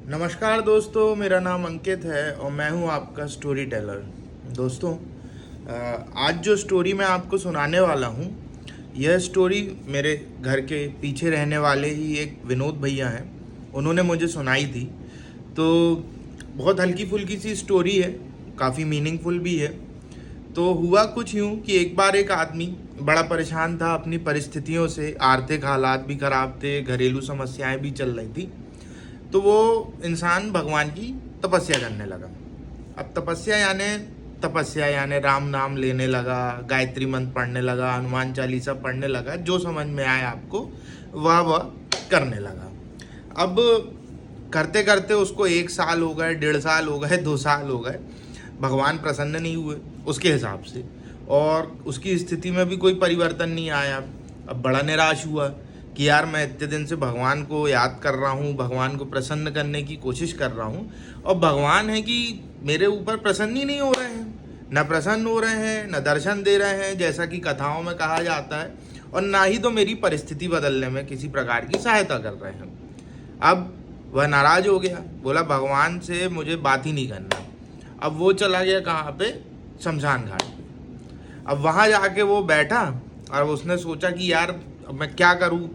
नमस्कार दोस्तों, मेरा नाम अंकित है और मैं हूं आपका स्टोरी टेलर। दोस्तों, आज जो स्टोरी मैं आपको सुनाने वाला हूं, यह स्टोरी मेरे घर के पीछे रहने वाले ही एक विनोद भैया हैं, उन्होंने मुझे सुनाई थी। तो बहुत हल्की फुल्की सी स्टोरी है, काफ़ी मीनिंगफुल भी है। तो हुआ कुछ यूँ कि एक बार एक आदमी बड़ा परेशान था अपनी परिस्थितियों से, आर्थिक हालात भी ख़राब थे, घरेलू समस्याएं भी चल रही थी। तो वो इंसान भगवान की तपस्या करने लगा। अब तपस्या यानी राम नाम लेने लगा, गायत्री मंत्र पढ़ने लगा, हनुमान चालीसा पढ़ने लगा, जो समझ में आए आपको वह करने लगा। अब करते करते उसको 1 साल हो गए, 1.5 साल हो गए, 2 साल हो गए, भगवान प्रसन्न नहीं हुए उसके हिसाब से, और उसकी स्थिति में भी कोई परिवर्तन नहीं आया। अब बड़ा निराश हुआ कि यार मैं इतने दिन से भगवान को याद कर रहा हूँ, भगवान को प्रसन्न करने की कोशिश कर रहा हूँ, और भगवान है कि मेरे ऊपर प्रसन्न ही नहीं हो रहे हैं, न प्रसन्न हो रहे हैं, न दर्शन दे रहे हैं जैसा कि कथाओं में कहा जाता है, और ना ही तो मेरी परिस्थिति बदलने में किसी प्रकार की सहायता कर रहे हैं। अब वह नाराज हो गया, बोला भगवान से मुझे बात ही नहीं करना। अब वो चला गया कहाँ पे, शमशान घाट पे। अब वहाँ जाके वो बैठा और उसने सोचा कि यार अब मैं क्या करूँ,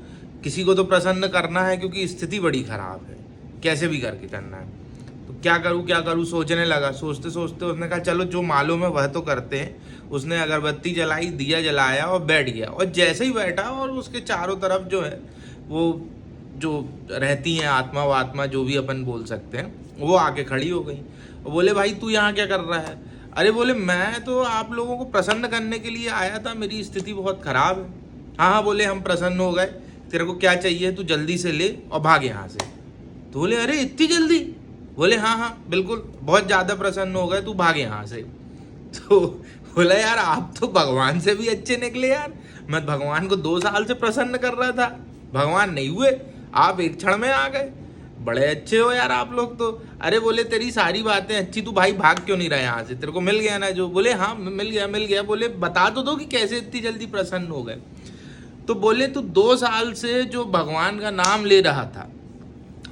किसी को तो प्रसन्न करना है क्योंकि स्थिति बड़ी ख़राब है, कैसे भी करके करना है। तो क्या करूँ सोचने लगा। सोचते सोचते उसने कहा चलो जो मालूम है वह तो करते हैं। उसने अगरबत्ती जलाई, दिया जलाया और बैठ गया। और जैसे ही बैठा और उसके चारों तरफ जो है वो जो रहती हैं आत्मा जो भी अपन बोल सकते हैं, वो आके खड़ी हो गई और बोले भाई तू यहाँ क्या कर रहा है। अरे बोले मैं तो आप लोगों को प्रसन्न करने के लिए आया था, मेरी स्थिति बहुत ख़राब है। हाँ बोले हम प्रसन्न हो गए, तेरे को क्या चाहिए तू जल्दी से ले और भाग यहाँ से। तो बोले अरे इतनी जल्दी। बोले हाँ बिल्कुल, बहुत ज़्यादा प्रसन्न हो गए, तू भाग यहाँ से। तो बोला यार आप तो भगवान से भी अच्छे निकले यार, मैं भगवान को 2 साल से प्रसन्न कर रहा था, भगवान नहीं हुए, आप एक क्षण में आ गए, बड़े अच्छे हो यार आप लोग तो। अरे बोले तेरी सारी बातें अच्छी, तू भाई भाग क्यों नहीं रहा यहाँ से, तेरे को मिल गया ना जो। बोले हाँ मिल गया। बोले बता तो दो कि कैसे इतनी जल्दी प्रसन्न हो गए। तो बोले तू 2 साल से जो भगवान का नाम ले रहा था,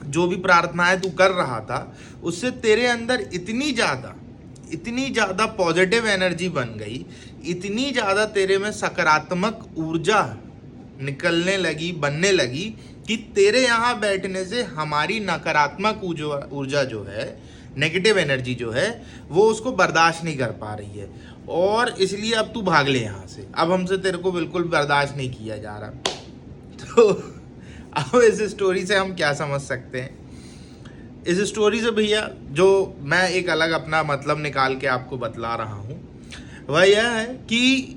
जो भी प्रार्थनाएं तू कर रहा था, उससे तेरे अंदर इतनी ज़्यादा पॉजिटिव एनर्जी बन गई, इतनी ज़्यादा तेरे में सकारात्मक ऊर्जा निकलने लगी, बनने लगी कि तेरे यहाँ बैठने से हमारी नकारात्मक ऊर्जा जो है, नेगेटिव एनर्जी जो है, वो उसको बर्दाश्त नहीं कर पा रही है, और इसलिए अब तू भाग ले यहाँ से, अब हमसे तेरे को बिल्कुल बर्दाश्त नहीं किया जा रहा। तो अब इस स्टोरी से हम क्या समझ सकते हैं? इस स्टोरी से भैया जो मैं एक अलग अपना मतलब निकाल के आपको बतला रहा हूँ, वह यह है कि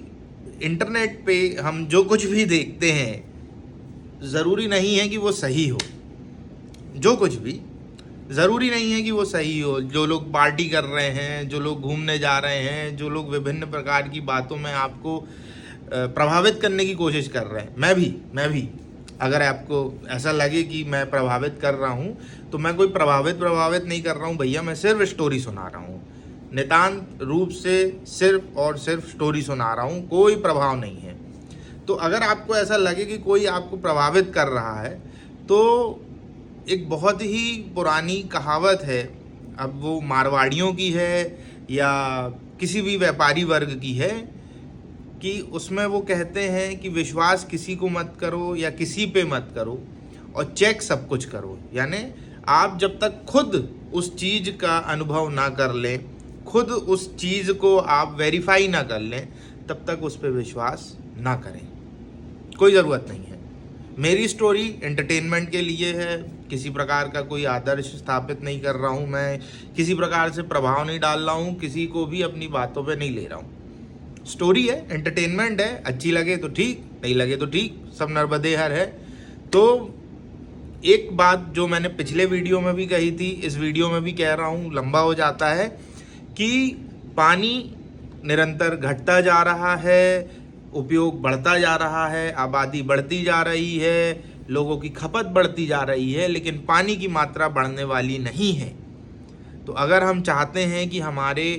इंटरनेट पे हम जो कुछ भी देखते हैं ज़रूरी नहीं है कि वो सही हो। जो कुछ भी ज़रूरी नहीं है कि वो सही हो। जो लोग पार्टी कर रहे हैं, जो लोग घूमने जा रहे हैं, जो लोग विभिन्न प्रकार की बातों में आपको प्रभावित करने की कोशिश कर रहे हैं, मैं भी अगर आपको ऐसा लगे कि मैं प्रभावित कर रहा हूँ, तो मैं कोई प्रभावित नहीं कर रहा हूँ भैया, मैं सिर्फ स्टोरी सुना रहा हूँ, नितांत रूप से सिर्फ और सिर्फ स्टोरी सुना रहा हूँ, कोई प्रभाव नहीं है। तो अगर आपको ऐसा लगे कि कोई आपको प्रभावित कर रहा है, तो एक बहुत ही पुरानी कहावत है, अब वो मारवाड़ियों की है या किसी भी व्यापारी वर्ग की है, कि उसमें वो कहते हैं कि विश्वास किसी को मत करो या किसी पे मत करो, और चेक सब कुछ करो। यानी आप जब तक खुद उस चीज़ का अनुभव ना कर लें, खुद उस चीज़ को आप वेरीफाई ना कर लें, तब तक उस पर विश्वास ना करें, कोई ज़रूरत नहीं है। मेरी स्टोरी एंटरटेनमेंट के लिए है, किसी प्रकार का कोई आदर्श स्थापित नहीं कर रहा हूँ, मैं किसी प्रकार से प्रभाव नहीं डाल रहा हूँ, किसी को भी अपनी बातों पे नहीं ले रहा हूँ। स्टोरी है, एंटरटेनमेंट है, अच्छी लगे तो ठीक, नहीं लगे तो ठीक, सब नर्बदे हर है। तो एक बात जो मैंने पिछले वीडियो में भी कही थी, इस वीडियो में भी कह रहा हूँ, लंबा हो जाता है, कि पानी निरंतर घटता जा रहा है, उपयोग बढ़ता जा रहा है, आबादी बढ़ती जा रही है, लोगों की खपत बढ़ती जा रही है, लेकिन पानी की मात्रा बढ़ने वाली नहीं है। तो अगर हम चाहते हैं कि हमारे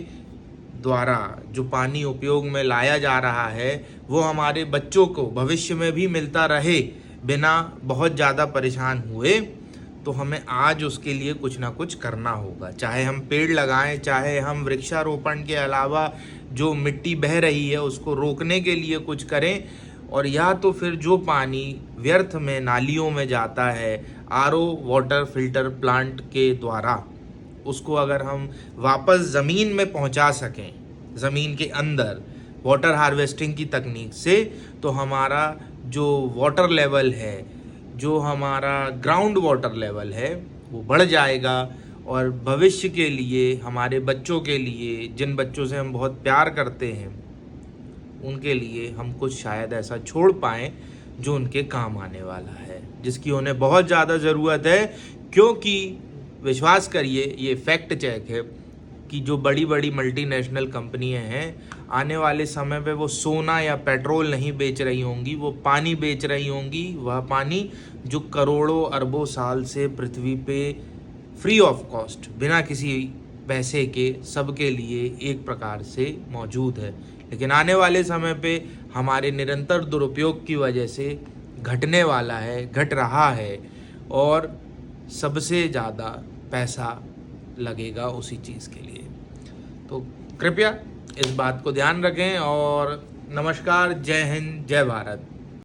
द्वारा जो पानी उपयोग में लाया जा रहा है वो हमारे बच्चों को भविष्य में भी मिलता रहे बिना बहुत ज़्यादा परेशान हुए, तो हमें आज उसके लिए कुछ ना कुछ करना होगा। चाहे हम पेड़ लगाएं, चाहे हम वृक्षारोपण के अलावा जो मिट्टी बह रही है उसको रोकने के लिए कुछ करें, और या तो फिर जो पानी व्यर्थ में नालियों में जाता है आरओ वाटर फिल्टर प्लांट के द्वारा, उसको अगर हम वापस ज़मीन में पहुंचा सकें, ज़मीन के अंदर वाटर हार्वेस्टिंग की तकनीक से, तो हमारा जो वाटर लेवल है, जो हमारा ग्राउंड वाटर लेवल है, वो बढ़ जाएगा। और भविष्य के लिए, हमारे बच्चों के लिए, जिन बच्चों से हम बहुत प्यार करते हैं, उनके लिए हम कुछ शायद ऐसा छोड़ पाएँ जो उनके काम आने वाला है, जिसकी उन्हें बहुत ज़्यादा ज़रूरत है। क्योंकि विश्वास करिए, ये फैक्ट चेक है कि जो बड़ी बड़ी मल्टीनेशनल कंपनियां हैं, आने वाले समय पे वो सोना या पेट्रोल नहीं बेच रही होंगी, वो पानी बेच रही होंगी। वह पानी जो करोड़ों अरबों साल से पृथ्वी पे फ्री ऑफ कॉस्ट, बिना किसी पैसे के, सबके लिए एक प्रकार से मौजूद है। लेकिन आने वाले समय पे हमारे निरंतर दुरुपयोग की वजह से घटने वाला है, घट रहा है, और सबसे ज़्यादा पैसा लगेगा उसी चीज़ के लिए। तो कृपया इस बात को ध्यान रखें। और नमस्कार, जय हिंद, जय भारत।